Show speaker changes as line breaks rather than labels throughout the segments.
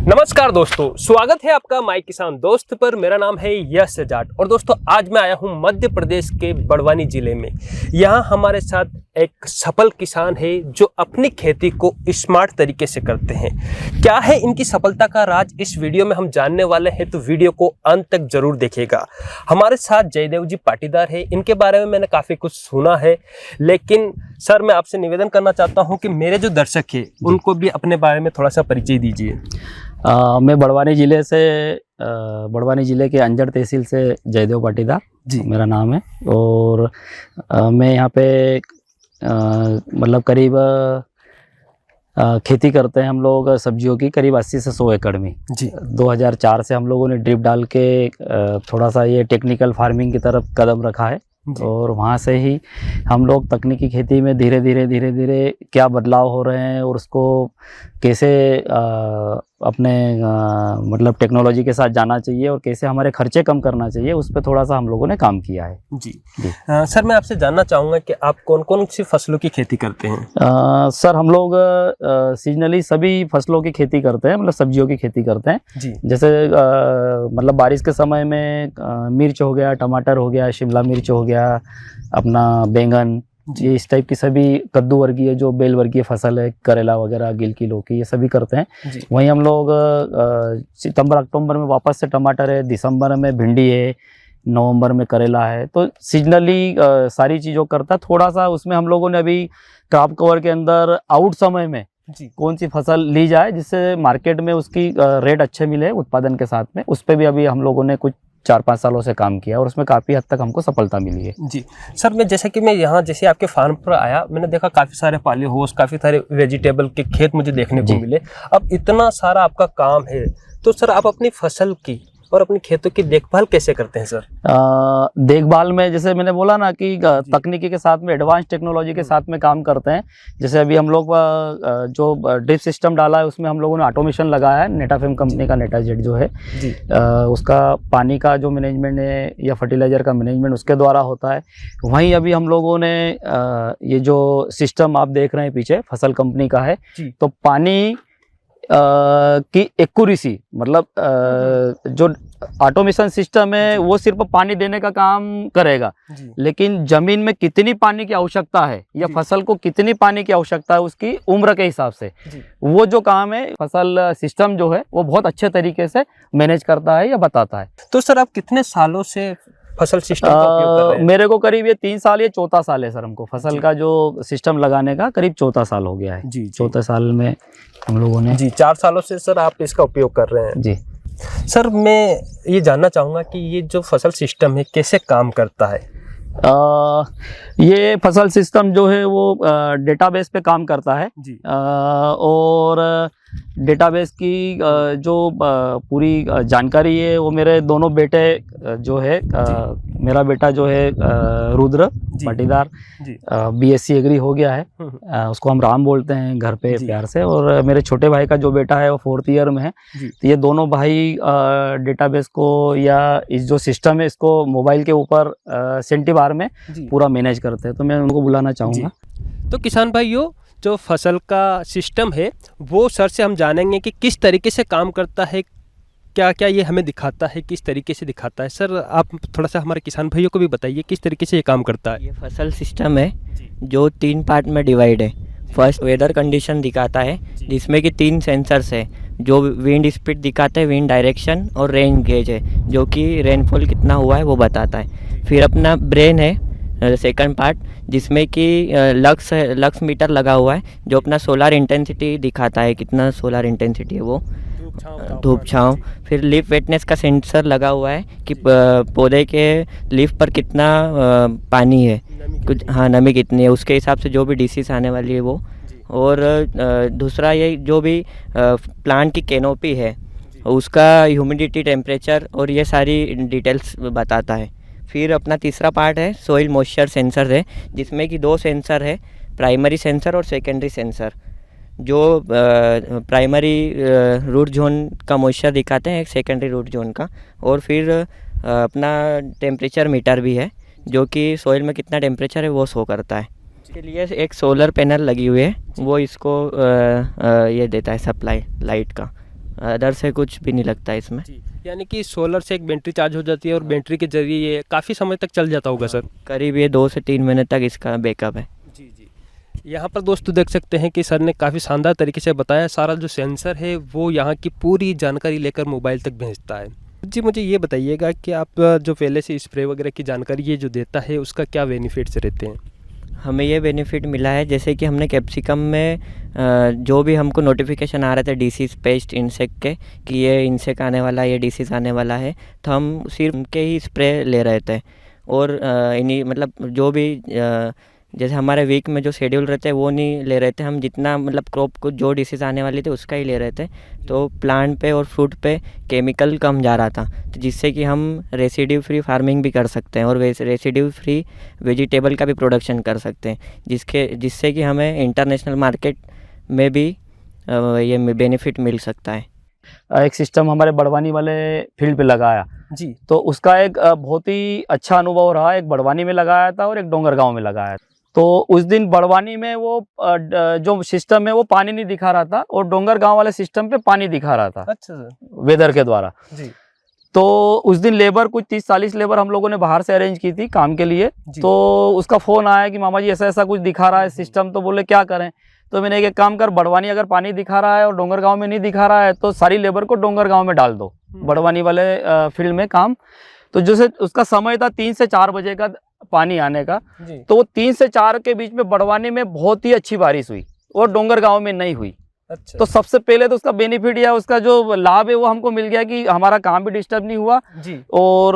नमस्कार दोस्तों, स्वागत है आपका माय किसान दोस्त पर। मेरा नाम है यश जाट और दोस्तों आज मैं आया हूं मध्य प्रदेश के बड़वानी जिले में। यहां हमारे साथ एक सफल किसान है जो अपनी खेती को स्मार्ट तरीके से करते हैं। क्या है इनकी सफलता का राज, इस वीडियो में हम जानने वाले हैं, तो वीडियो को अंत तक जरूर देखिएगा। हमारे साथ जयदेव जी पाटीदार है। इनके बारे में मैंने काफ़ी कुछ सुना है, लेकिन सर मैं आपसे निवेदन करना चाहता हूँ कि मेरे जो दर्शक है उनको भी अपने बारे में थोड़ा सा परिचय दीजिए।
मैं बड़वानी ज़िले के अंजड़ तहसील से जयदेव पाटीदार जी मेरा नाम है। और मैं यहाँ पे मतलब करीब खेती करते हैं हम लोग सब्जियों की, करीब 80 से 100 एकड़ में जी। 2004 से हम लोगों ने ड्रिप डाल के थोड़ा सा ये टेक्निकल फार्मिंग की तरफ कदम रखा है और वहाँ से ही हम लोग तकनीकी खेती में धीरे धीरे क्या बदलाव हो रहे हैं और उसको कैसे अपने मतलब टेक्नोलॉजी के साथ जाना चाहिए और कैसे हमारे खर्चे कम करना चाहिए, उस पर थोड़ा सा हम लोगों ने काम किया है जी।
सर मैं आपसे जानना चाहूँगा कि आप कौन कौन सी फसलों की खेती करते हैं?
सर हम लोग सीजनली सभी फसलों की खेती करते हैं, मतलब सब्जियों की खेती करते हैं जी। जैसे मतलब बारिश के समय में मिर्च हो गया, टमाटर हो गया, शिमला मिर्च हो गया, अपना बैंगन, ये इस टाइप की सभी कद्दू वर्गीय जो बेल वर्गीय फसल है, करेला वगैरह, गिलकी, लौकी, ये सभी करते हैं। वहीं हम लोग सितंबर अक्टूबर में वापस से टमाटर है, दिसंबर में भिंडी है, नवंबर में करेला है। तो सीजनली सारी चीज़ों करता है। थोड़ा सा उसमें हम लोगों ने अभी क्रॉप कवर के अंदर आउट समय में कौन सी फसल ली जाए जिससे मार्केट में उसकी रेट अच्छे मिले उत्पादन के साथ में, उस पर भी अभी हम लोगों ने कुछ 4-5 सालों से काम किया और उसमें काफ़ी हद तक हमको सफलता मिली है
जी। सर मैं जैसे कि मैं यहाँ जैसे आपके फार्म पर आया, मैंने देखा काफ़ी सारे पाले हाउस, काफ़ी सारे वेजिटेबल के खेत मुझे देखने को मिले। अब इतना सारा आपका काम है, तो सर आप अपनी फसल की और अपनी खेतों की देखभाल कैसे करते हैं सर?
देखभाल में जैसे मैंने बोला ना कि तकनीकी के साथ में, एडवांस टेक्नोलॉजी के साथ में काम करते हैं। जैसे अभी हम लोग जो ड्रिप सिस्टम डाला है उसमें हम लोगों ने ऑटोमेशन लगाया है। नेटाफेम कंपनी का नेटाजेट जो है उसका पानी का जो मैनेजमेंट है या फर्टिलाइजर का मैनेजमेंट उसके द्वारा होता है। वहीं अभी हम लोगों ने ये जो सिस्टम आप देख रहे हैं पीछे फसल कंपनी का है, तो पानी की एक्यूरेसी, मतलब जो ऑटोमेशन सिस्टम है वो सिर्फ पानी देने का काम करेगा, लेकिन जमीन में कितनी पानी की आवश्यकता है या फसल को कितनी पानी की आवश्यकता है उसकी उम्र के हिसाब से वो जो काम है फसल सिस्टम जो है वो बहुत अच्छे तरीके से मैनेज करता है या बताता है।
तो सर आप कितने सालों से फसल सिस्टम का उपयोग कर रहे हैं?
मेरे को करीब ये 3 साल या चौथा साल है सर। हमको फसल का जो सिस्टम लगाने का करीब चौथा साल हो गया है जी। चौथे साल में हम लोगों ने जी 4
सालों से सर आप इसका उपयोग कर रहे हैं
जी।
सर मैं ये जानना चाहूँगा कि ये जो फसल सिस्टम है कैसे काम करता है?
ये फसल सिस्टम जो है वो डेटाबेस पे काम करता है जी। और डेटाबेस की जो पूरी जानकारी है वो मेरे दोनों बेटे जो है, मेरा बेटा जो है रुद्र पाटीदार BSc एग्री हो गया है, उसको हम राम बोलते हैं घर पे प्यार से। और मेरे छोटे भाई का जो बेटा है वो 4th ईयर में है। तो ये दोनों भाई डेटाबेस को या इस जो सिस्टम है इसको मोबाइल के ऊपर सेंटीबार में पूरा मैनेज करते हैं। तो मैं उनको बुलाना चाहूँगा।
तो किसान भाइयों, जो फसल का सिस्टम है वो सर से हम जानेंगे कि किस तरीके से काम करता है, क्या क्या ये हमें दिखाता है, किस तरीके से दिखाता है। सर आप थोड़ा सा हमारे किसान भाइयों को भी बताइए किस तरीके से ये काम करता है।
ये फसल सिस्टम है जो 3 पार्ट में डिवाइड है। फर्स्ट वेदर कंडीशन दिखाता है जिसमें कि 3 सेंसर्स है जो विंड स्पीड दिखाते हैं, विंड डायरेक्शन और रेन गेज है जो कि रेनफॉल कितना हुआ है वो बताता है। फिर अपना ब्रेन है सेकंड पार्ट जिसमें कि लक्स मीटर लगा हुआ है जो अपना सोलर इंटेंसिटी दिखाता है, कितना सोलर इंटेंसिटी है वो, धूप छाँव। फिर लीफ वेटनेस का सेंसर लगा हुआ है कि पौधे के लीफ पर कितना पानी है, कुछ हाँ नमी कितनी है, उसके हिसाब से जो भी डिसीज आने वाली है वो। और दूसरा ये जो भी प्लांट की कैनोपी है उसका ह्यूमिडिटी, टेम्परेचर और ये सारी डिटेल्स बताता है। फिर अपना तीसरा पार्ट है सॉइल मॉइस्चर सेंसर है जिसमें कि 2 सेंसर है, प्राइमरी सेंसर और सेकेंडरी सेंसर। जो प्राइमरी रूट जोन का मॉइस्चर दिखाते हैं, एक सेकेंडरी रूट जोन का। और फिर अपना टेम्परेचर मीटर भी है जो कि सॉइल में कितना टेम्परेचर है वो शो करता है। इसके लिए एक सोलर पैनल लगी हुई है, वो इसको ये देता है सप्लाई लाइट का। अदर से कुछ भी नहीं लगता इसमें।
जी, यानी कि सोलर से एक बैटरी चार्ज हो जाती है और बैटरी के जरिए ये काफ़ी समय तक चल जाता होगा सर।
करीब ये 2 से 3 महीने तक इसका बैकअप है।
जी जी, यहाँ पर दोस्तों देख सकते हैं कि सर ने काफ़ी शानदार तरीके से बताया, सारा जो सेंसर है वो यहाँ की पूरी जानकारी लेकर मोबाइल तक भेजता है। जी, मुझे ये बताइएगा कि आप जो पहले से स्प्रे वगैरह की जानकारी ये जो देता है उसका क्या बेनिफिट्स रहते हैं?
हमें ये बेनिफिट मिला है जैसे कि हमने कैप्सिकम में जो भी हमको नोटिफिकेशन आ रहे थे डिसीज पेस्ट इंसेक्ट के कि ये इंसेक्ट आने वाला है, ये डिसीज़ आने वाला है, तो हम सिर्फ उनके ही स्प्रे ले रहे थे। और इन्हीं मतलब जो भी जैसे हमारे वीक में जो शेड्यूल रहते हैं वो नहीं ले रहे थे हम, जितना मतलब क्रॉप को जो डिसीज़ आने वाली थी उसका ही ले रहे थे। तो प्लांट पे और फ्रूट पे केमिकल कम जा रहा था, तो जिससे कि हम रेसिड्यू फ्री फार्मिंग भी कर सकते हैं और रेसिड्यू फ्री वेजिटेबल का भी प्रोडक्शन कर सकते हैं, जिससे कि हमें इंटरनेशनल मार्केट में भी ये बेनिफिट मिल सकता है।
एक सिस्टम हमारे बड़वानी वाले फील्ड पे लगाया
जी,
तो उसका एक बहुत ही अच्छा अनुभव रहा। एक बड़वानी में लगाया था और एक डोंगरगांव में लगाया था। तो उस दिन बड़वानी में वो जो सिस्टम है वो पानी नहीं दिखा रहा था और डोंगरगांव वाले सिस्टम पे पानी दिखा रहा था
अच्छा सर।
वेदर के द्वारा।
जी
तो उस दिन लेबर कुछ 30-40 लेबर हम लोगों ने बाहर से अरेंज की थी काम के लिए।
जी।
तो उसका फ़ोन आया कि मामा जी ऐसा ऐसा कुछ दिखा रहा है सिस्टम, तो बोले क्या करें। तो मैंने एक काम कर, बड़वानी अगर पानी दिखा रहा है और डोंगरगांव में नहीं दिखा रहा है तो सारी लेबर को डोंगरगांव में डाल दो, बड़वानी वाले फील्ड में काम। तो जैसे उसका समय था 3 से 4 बजे का पानी आने का,
जी।
तो वो 3 से 4 के बीच में बड़वानी में बहुत ही अच्छी बारिश हुई और डोंगरगांव में नहीं हुई।
अच्छा,
तो सबसे पहले तो उसका बेनिफिट या उसका जो लाभ है वो हमको मिल गया कि हमारा काम भी डिस्टर्ब नहीं हुआ
जी
और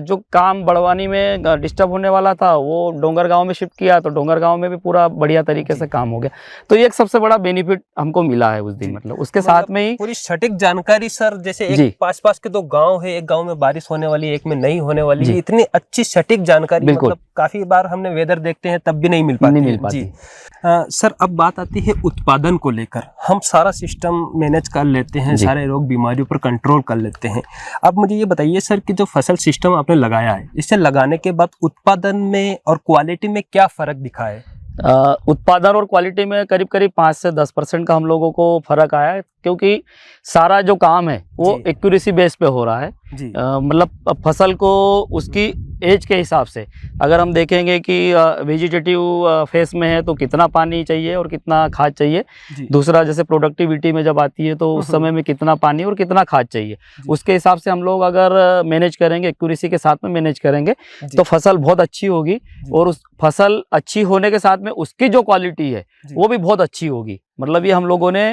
जो काम बड़वानी में डिस्टर्ब होने वाला था वो डोंगरगांव में शिफ्ट किया, तो डोंगरगांव में भी पूरा बढ़िया तरीके से काम हो गया। तो ये एक सबसे बड़ा बेनिफिट हमको मिला है उस दिन। मतलब उसके साथ में ही
पूरी सटीक जानकारी सर, जैसे
जी।
एक पास के 2 गांव है, एक गांव में बारिश होने वाली है, एक में नहीं होने वाली
जी।
है, इतनी अच्छी सटीक जानकारी,
बिल्कुल।
मतलब काफी बार हमने वेदर देखते हैं तब भी नहीं मिल पाती।
नहीं मिल पाती।
जी सर, अब बात आती है उत्पादन को लेकर। हम सारा सिस्टम मैनेज कर लेते हैं,
जी।
सारे रोग बीमारियों पर कंट्रोल कर लेते हैं। अब मुझे ये बताइए सर कि जो फसल सिस्टम आपने लगाया है, इसे लगाने के बाद उत्पादन में और क्वालिटी में क्या फर्क दिखा है?
उत्पादन और क्वालिटी में करीब करीब 5 से 10% का हम लोगों को फर्क आया है, क्योंकि सारा जो काम है वो
जी।
एक्यूरेसी बेस पे हो रहा है।
जी
मतलब फसल को उसकी एज के हिसाब से अगर हम देखेंगे कि वेजिटेटिव फेस में है तो कितना पानी चाहिए और कितना खाद चाहिए।
जी।
दूसरा जैसे प्रोडक्टिविटी में जब आती है तो उस समय में कितना पानी और कितना खाद चाहिए, उसके हिसाब से हम लोग अगर मैनेज करेंगे, एक्यूरेसी के साथ में मैनेज करेंगे
जी।
तो फसल बहुत अच्छी होगी। और उस फसल अच्छी होने के साथ में उसकी जो क्वालिटी है वो भी बहुत अच्छी होगी। मतलब ये हम लोगों ने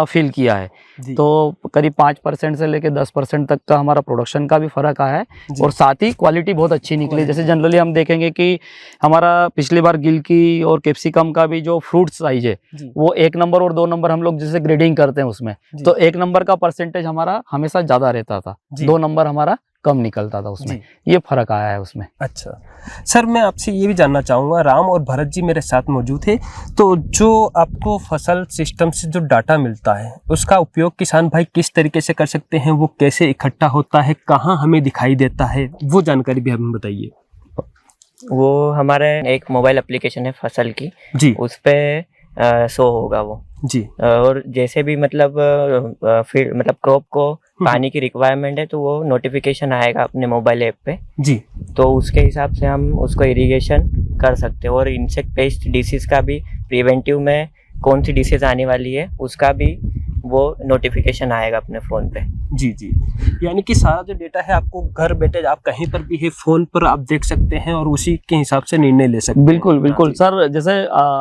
फील किया है।
जी।
तो करीब 5% से लेकर 10% तक का हमारा प्रोडक्शन का भी फर्क आया है
जी।
और साथ ही क्वालिटी बहुत अच्छी निकली। जैसे जनरली हम देखेंगे कि हमारा पिछली बार गिलकी और कैप्सिकम का भी जो फ्रूट साइज है
जी।
वो 1 नंबर और 2 नंबर हम लोग जैसे ग्रेडिंग करते हैं उसमें,
जी।
तो 1 नंबर का परसेंटेज हमारा हमेशा ज़्यादा रहता था,
जी।
2 नंबर हमारा कम निकलता था उसमें। ये फर्क आया है उसमें।
अच्छा सर, मैं आपसे ये भी जानना चाहूँगा, राम और भरत जी मेरे साथ मौजूद है, तो जो आपको फसल सिस्टम से जो डाटा मिलता है उसका उपयोग किसान भाई किस तरीके से कर सकते हैं, वो कैसे इकट्ठा होता है, कहाँ हमें दिखाई देता है, वो जानकारी भी हमें बताइए।
वो हमारे एक मोबाइल एप्लीकेशन है फसल की,
जी
उस पे शो होगा वो।
जी
और जैसे भी मतलब फिर मतलब क्रॉप को पानी की रिक्वायरमेंट है तो वो नोटिफिकेशन आएगा अपने मोबाइल ऐप पे।
जी
तो उसके हिसाब से हम उसको इरिगेशन कर सकते हैं। और इंसेक्ट पेस्ट डिसीज़ का भी प्रिवेंटिव में कौन सी डिसीज़ आने वाली है उसका भी वो नोटिफिकेशन आएगा अपने फ़ोन पे।
जी जी, यानी कि सारा जो डेटा है आपको घर बैठे आप कहीं पर भी है फ़ोन पर आप देख सकते हैं और उसी के हिसाब से निर्णय ले सकते हैं।
बिल्कुल बिल्कुल
जी।
सर, जैसे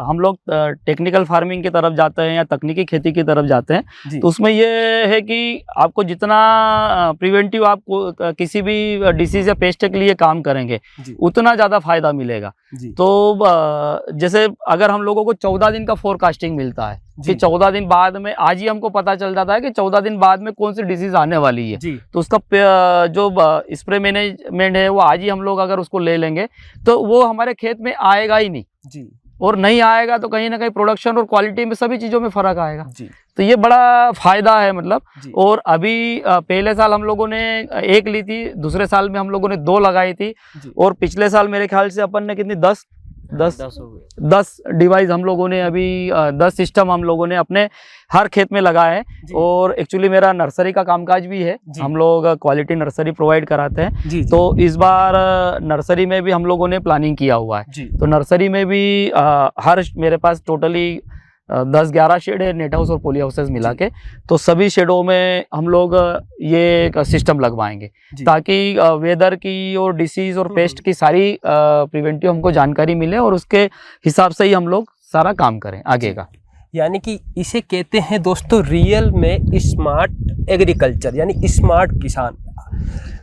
हम लोग टेक्निकल फार्मिंग की तरफ जाते हैं या तकनीकी खेती की तरफ जाते हैं,
जी।
तो उसमें ये है कि आपको जितना प्रिवेंटिव आपको किसी भी डिसीज या पेस्ट के लिए काम करेंगे
जी।
उतना ज़्यादा फायदा मिलेगा।
जी।
तो जैसे अगर हम लोगों को 14 दिन का फोरकास्टिंग मिलता है कि
जी।
14 दिन बाद में, आज ही हमको पता चल जाता है कि 14 दिन बाद में कौन सी डिसीज आने वाली है,
जी।
तो उसका जो स्प्रे मैनेजमेंट है वो आज ही हम लोग अगर उसको ले लेंगे तो वो हमारे खेत में आएगा ही नहीं,
जी।
और नहीं आएगा तो कहीं ना कहीं प्रोडक्शन और क्वालिटी में सभी चीज़ों में फ़र्क आएगा।
जी।
तो ये बड़ा फ़ायदा है मतलब।
जी।
और अभी पहले साल हम लोगों ने 1 ली थी, दूसरे साल में हम लोगों ने 2 लगाई थी,
जी।
और पिछले साल मेरे ख्याल से अपन ने कितनी 10 10 डिवाइस हम लोगों ने अभी 10 सिस्टम हम लोगों ने अपने हर खेत में लगाया है। और एक्चुअली मेरा नर्सरी का कामकाज भी है, हम लोग क्वालिटी नर्सरी प्रोवाइड कराते हैं। तो इस बार नर्सरी में भी हम लोगों ने प्लानिंग किया हुआ है। तो नर्सरी में भी हर मेरे पास टोटली 10-11 शेड है, नेट हाउस और पॉली हाउसेस मिला के। तो सभी शेडों में हम लोग ये सिस्टम लगवाएंगे ताकि वेदर की और डिसीज और पेस्ट की सारी प्रिवेंटिव हमको जानकारी मिले और उसके हिसाब से ही हम लोग सारा काम करें आगे का।
यानी कि इसे कहते हैं दोस्तों रियल में स्मार्ट एग्रीकल्चर, यानी स्मार्ट किसान।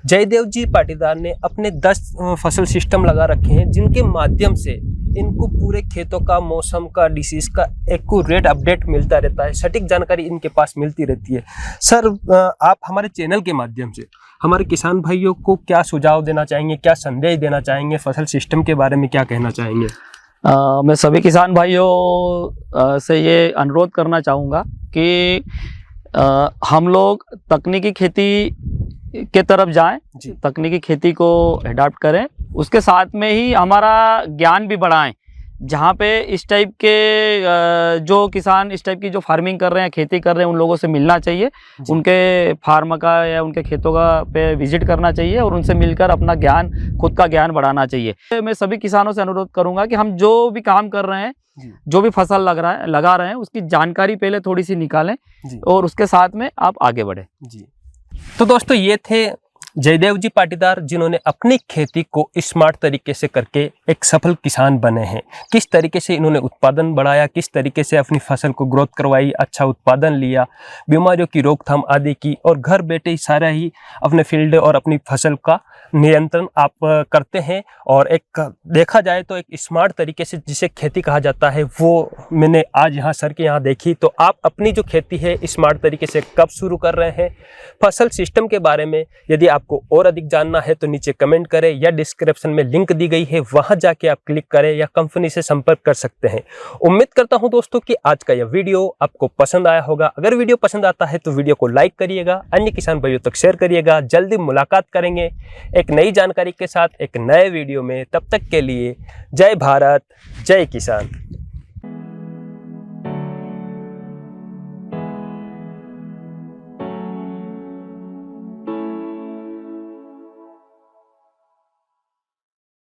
जयदेव जी पाटीदार ने अपने 10 फसल सिस्टम लगा रखे हैं जिनके माध्यम से इनको पूरे खेतों का, मौसम का, डिसीज का एक्यूरेट अपडेट मिलता रहता है, सटीक जानकारी इनके पास मिलती रहती है। सर, आप हमारे चैनल के माध्यम से हमारे किसान भाइयों को क्या सुझाव देना चाहेंगे, क्या संदेश देना चाहेंगे, फसल सिस्टम के बारे में क्या कहना चाहेंगे?
मैं सभी किसान भाइयों से ये अनुरोध करना चाहूँगा कि हम लोग तकनीकी खेती के तरफ जाएं, तकनीकी खेती को अडॉप्ट करें, उसके साथ में ही हमारा ज्ञान भी बढ़ाएं। जहाँ पे इस टाइप के जो किसान इस टाइप की जो फार्मिंग कर रहे हैं, खेती कर रहे हैं, उन लोगों से मिलना चाहिए, उनके फार्म का या उनके खेतों का पे विजिट करना चाहिए और उनसे मिलकर अपना ज्ञान, खुद का ज्ञान बढ़ाना चाहिए। मैं सभी किसानों से अनुरोध करूंगा कि हम जो भी काम कर रहे हैं, जो भी फसल लगा रहे हैं, उसकी जानकारी पहले थोड़ी सी निकालें और उसके साथ में आप आगे बढ़ें।
तो दोस्तों, ये थे जयदेव जी पाटीदार जिन्होंने अपनी खेती को स्मार्ट तरीके से करके एक सफल किसान बने हैं। किस तरीके से इन्होंने उत्पादन बढ़ाया, किस तरीके से अपनी फसल को ग्रोथ करवाई, अच्छा उत्पादन लिया, बीमारियों की रोकथाम आदि की, और घर बैठे ही सारा ही अपने फील्ड और अपनी फसल का नियंत्रण आप करते हैं। और एक देखा जाए तो एक स्मार्ट तरीके से जिसे खेती कहा जाता है वो मैंने आज यहाँ सर के यहाँ देखी। तो आप अपनी जो खेती है स्मार्ट तरीके से कब शुरू कर रहे हैं? फसल सिस्टम के बारे में यदि आपको और अधिक जानना है तो नीचे कमेंट करें या डिस्क्रिप्शन में लिंक दी गई है, वहां जाके आप क्लिक करें या कंपनी से संपर्क कर सकते हैं। उम्मीद करता हूं दोस्तों कि आज का यह वीडियो आपको पसंद आया होगा। अगर वीडियो पसंद आता है तो वीडियो को लाइक करिएगा, अन्य किसान भाइयों तक शेयर करिएगा। जल्दी मुलाकात करेंगे एक नई जानकारी के साथ एक नए वीडियो में। तब तक के लिए जय भारत, जय किसान।